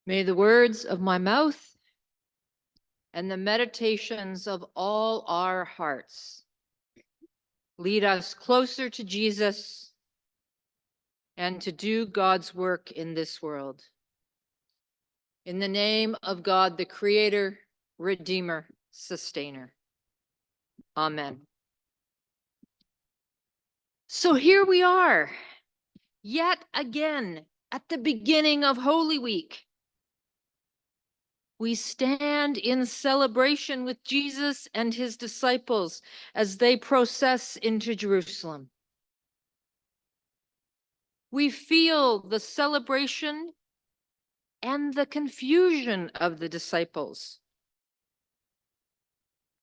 May the words of my mouth and the meditations of all our hearts lead us closer to Jesus and to do God's work in this world. In the name of God, the Creator, Redeemer, Sustainer. Amen. So here we are, yet again, at the beginning of Holy Week. We stand in celebration with Jesus and his disciples as they process into Jerusalem. We feel the celebration and the confusion of the disciples.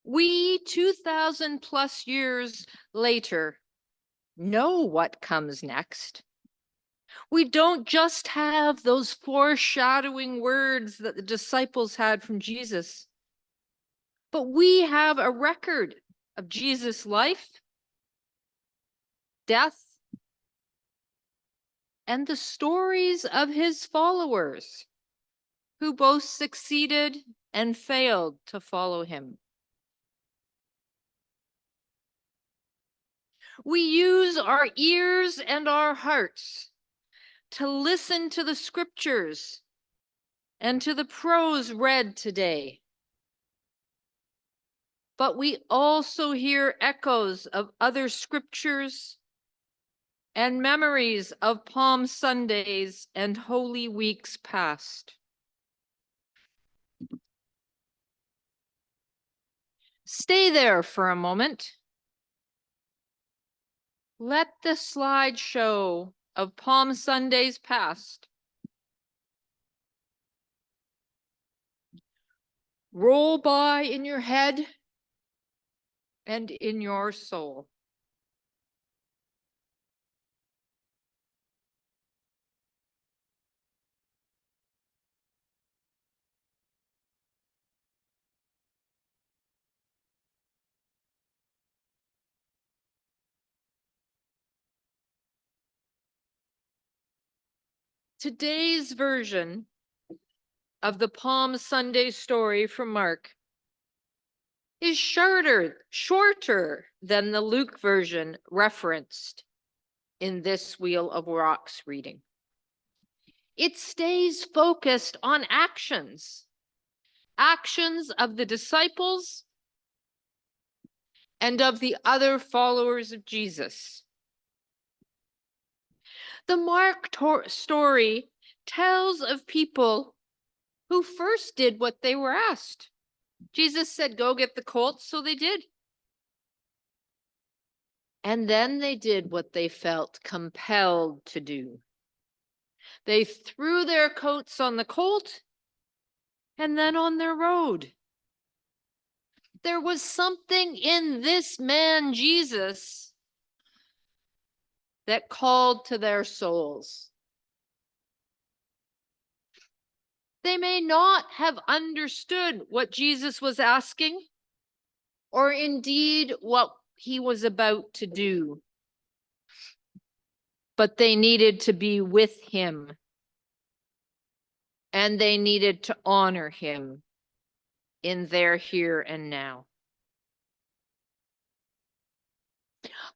We, 2,000 plus years later, know what comes next. We don't just have those foreshadowing words that the disciples had from Jesus, but we have a record of Jesus' life, death, and the stories of his followers who both succeeded and failed to follow him. We use our ears and our hearts to listen to the scriptures and to the prose read today. But we also hear echoes of other scriptures and memories of Palm Sundays and Holy Weeks past. Stay there for a moment. Let the slideshow of Palm Sundays past roll by in your head and in your soul. Today's version of the Palm Sunday story from Mark is shorter than the Luke version referenced in this Wheel of Rocks reading. It stays focused on actions of the disciples and of the other followers of Jesus. The Mark story tells of people who first did what they were asked. Jesus said, go get the colts, so they did. And then they did what they felt compelled to do. They threw their coats on the colt and then on their road. There was something in this man, Jesus, that called to their souls. They may not have understood what Jesus was asking, or indeed what he was about to do, but they needed to be with him, and they needed to honor him in their here and now.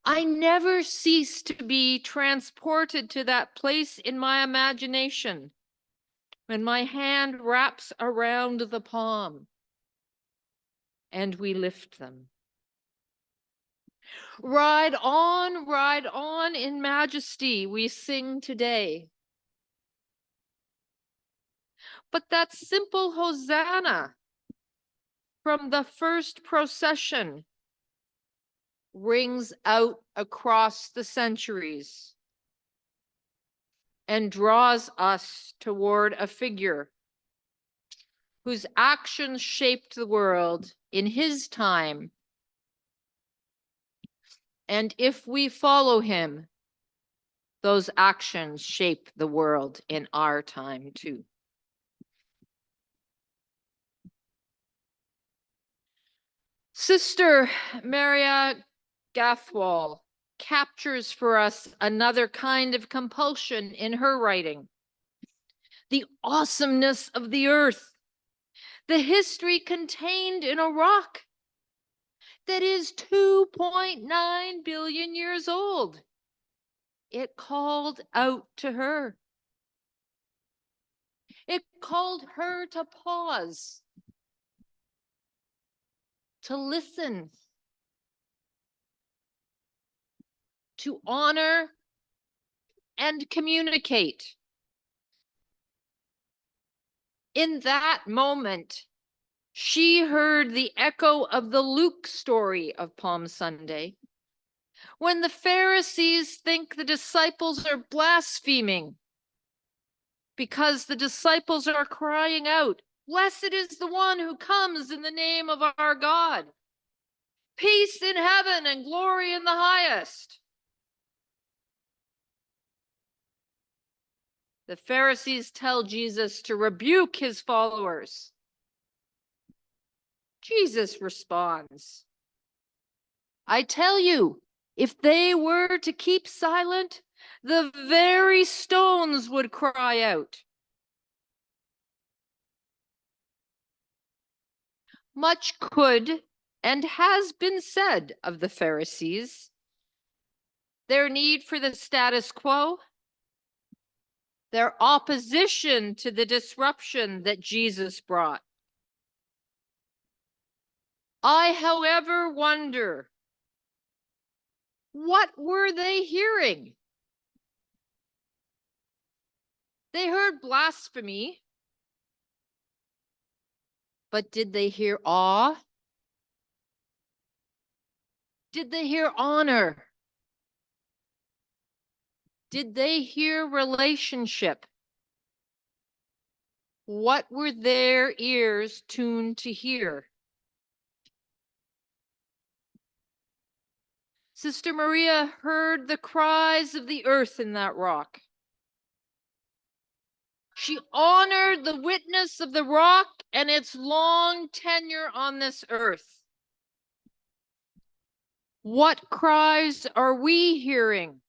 I never cease to be transported to that place in my imagination when my hand wraps around the palm and we lift them. Ride on in majesty, we sing today. But that simple Hosanna from the first procession rings out across the centuries and draws us toward a figure whose actions shaped the world in his time. And if we follow him, those actions shape the world in our time too. Sister Maria Gathwal captures for us another kind of compulsion in her writing. the awesomeness of the earth, the history contained in a rock that is 2.9 billion years old. It called out to her. It called her to pause, to listen, to honor and communicate. In that moment, she heard the echo of the Luke story of Palm Sunday, when the Pharisees think the disciples are blaspheming because the disciples are crying out, "Blessed is the one who comes in the name of our God. Peace in heaven and glory in the highest." The Pharisees tell Jesus to rebuke his followers. Jesus responds, "I tell you, if they were to keep silent, the very stones would cry out." Much could and has been said of the Pharisees, their need for the status quo, their opposition to the disruption that Jesus brought. I, however, wonder, what were they hearing? They heard blasphemy, but did they hear awe? Did they hear honor? Did they hear relationship? What were their ears tuned to hear? Sister Maria heard the cries of the earth in that rock. She honored the witness of the rock and its long tenure on this earth. What cries are we hearing?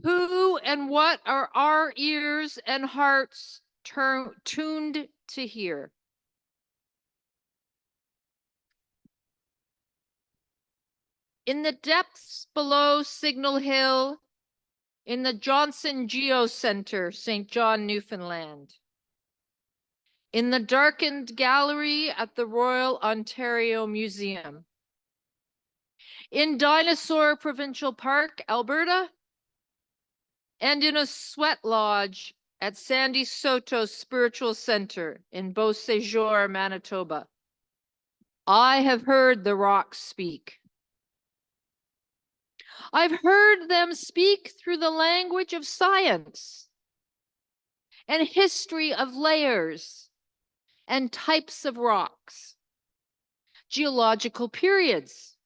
Who and what are our ears and hearts tuned to hear? In the depths below Signal Hill, in the Johnson Geo Center, St. John, Newfoundland, in the darkened gallery at the Royal Ontario Museum, in Dinosaur Provincial Park, Alberta, and in a sweat lodge at Sandy Soto Spiritual Center in Beausejour, Manitoba. I have heard the rocks speak. I've heard them speak through the language of science and history of layers and types of rocks, geological periods,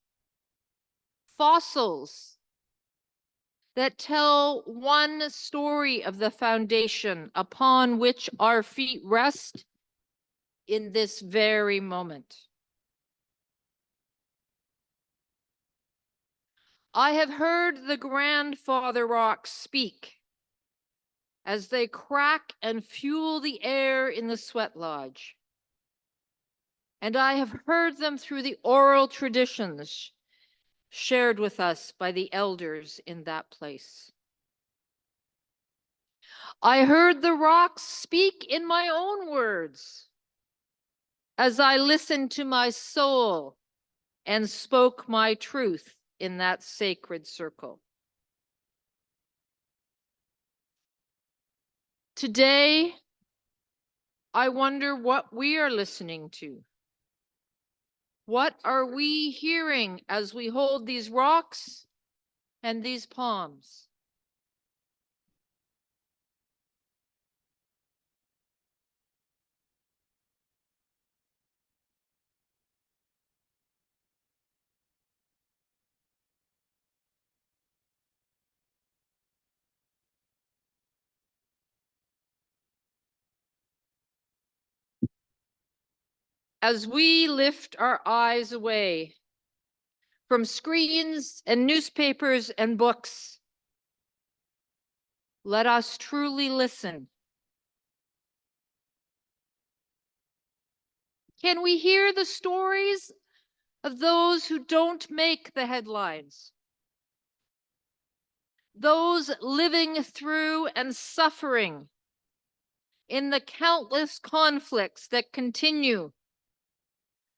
fossils that tell one story of the foundation upon which our feet rest in this very moment. I have heard the grandfather rocks speak as they crack and fuel the air in the sweat lodge. And I have heard them through the oral traditions shared with us by the elders in that place. I heard the rocks speak in my own words as I listened to my soul and spoke my truth in that sacred circle. Today, I wonder what we are listening to. What are we hearing as we hold these rocks and these palms? As we lift our eyes away from screens and newspapers and books, Let us truly listen. Can we hear the stories of those who don't make the headlines? Those living through and suffering in the countless conflicts that continue,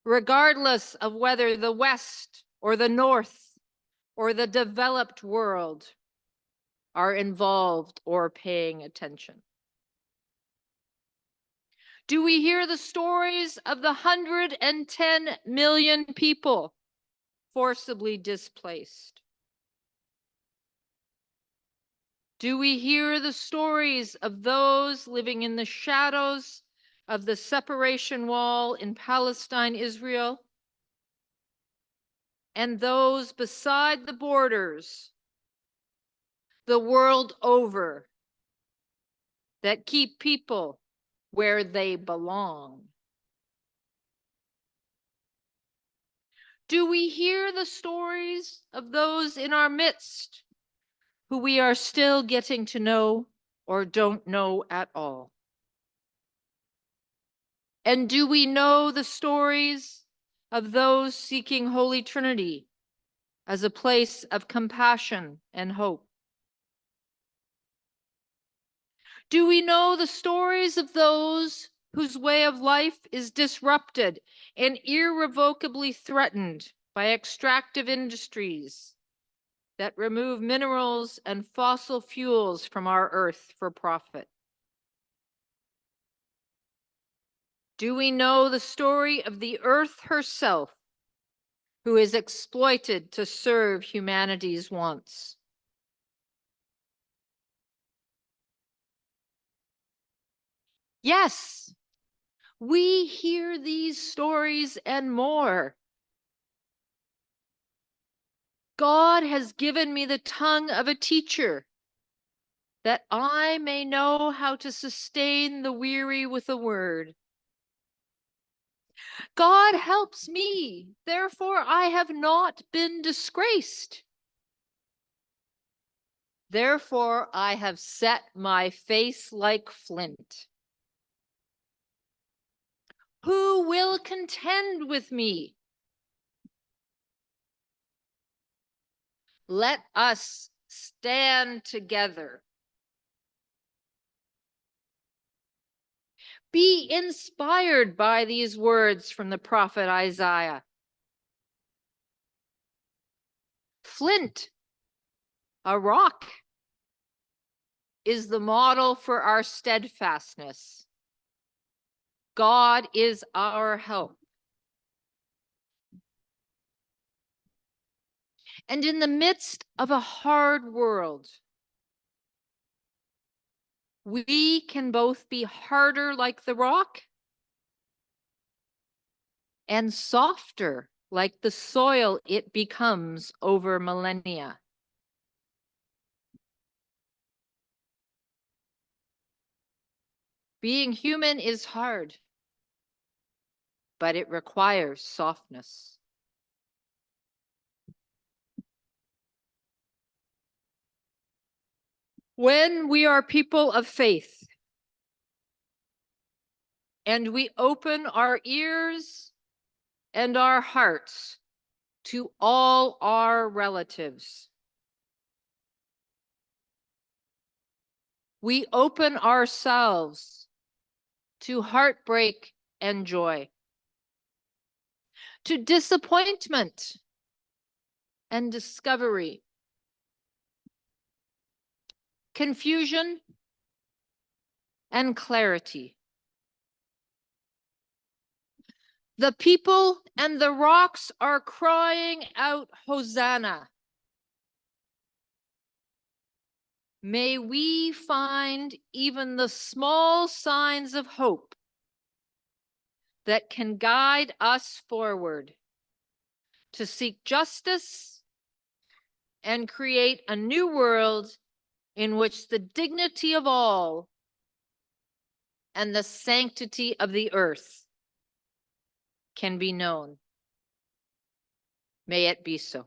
regardless of whether the West or the North or the developed world are involved or paying attention. Do we hear the stories of the 110 million people forcibly displaced? Do we hear the stories of those living in the shadows of the separation wall in Palestine, Israel, and those beside the borders, the world over, that keep people where they belong? Do we hear the stories of those in our midst who we are still getting to know or don't know at all? And do we know the stories of those seeking Holy Trinity as a place of compassion and hope? Do we know the stories of those whose way of life is disrupted and irrevocably threatened by extractive industries that remove minerals and fossil fuels from our earth for profit? Do we know the story of the earth herself, who is exploited to serve humanity's wants? Yes, we hear these stories and more. God has given me the tongue of a teacher, that I may know how to sustain the weary with a word. God helps me, therefore I have not been disgraced. Therefore I have set my face like flint. Who will contend with me? Let us stand together. Be inspired by these words from the prophet Isaiah. Flint, a rock, is the model for our steadfastness. God is our help. And in the midst of a hard world, we can both be harder like the rock and softer like the soil it becomes over millennia. Being human is hard, but it requires softness. When we are people of faith and we open our ears and our hearts to all our relatives, we open ourselves to heartbreak and joy, to disappointment and discovery, confusion and clarity. The people and the rocks are crying out, Hosanna. May we find even the small signs of hope that can guide us forward to seek justice and create a new world in which the dignity of all and the sanctity of the earth can be known. May it be so.